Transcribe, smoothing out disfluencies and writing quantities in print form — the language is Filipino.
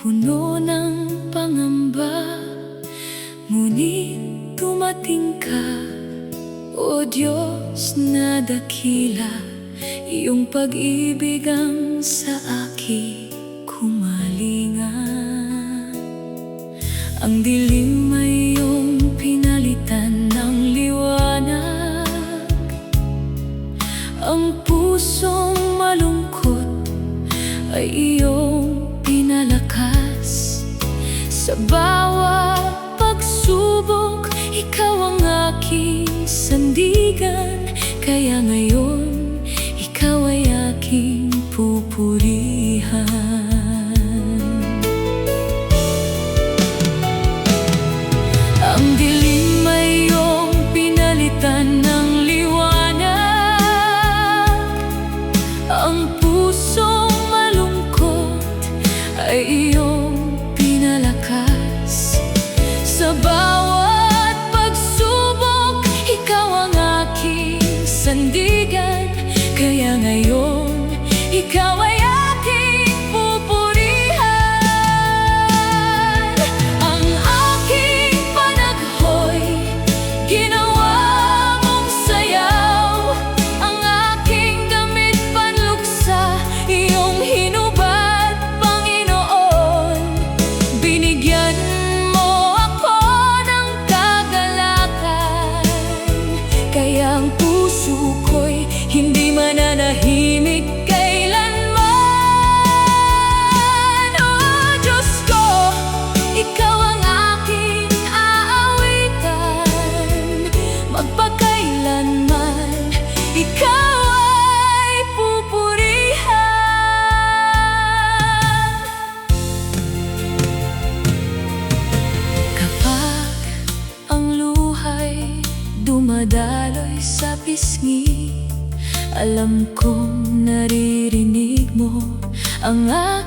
puno ng pangamba, ngunit dumating ka, O Diyos na dakila. Iyong pag-ibig ang sa akin kumalingan. Ang dilim ay iyong pinalitan ng liwanag, ang pusong malungkot ay iyong pinalakas. Sa bawat pagsubok, ikaw ang aking sandigan. Kaya ngayon, ikaw ay aking pupurihan. Ang dilim ay iyong pinalitan ng liwanag, ang pusong malungkot ay iyong pinalakas. Sa bawat pagsubok, ikaw ang aking sandigan. Kaya ngayon, ikaw ay aking pupurihan. Ang aking panagho'y ginawa mong sayaw, ang aking damit panluksa, iyong hinubad, Panginoon. Binigyan mo ako ng kagalakan, kaya ang puso ko'y hindi mananahimik kailanman. Oh Diyos ko, ikaw ang aking aawitan, magpakailanman ikaw ay pupurihan. Kapag ang luha'y dumadaloy sa pisngi, alam kong naririnig mo ang aking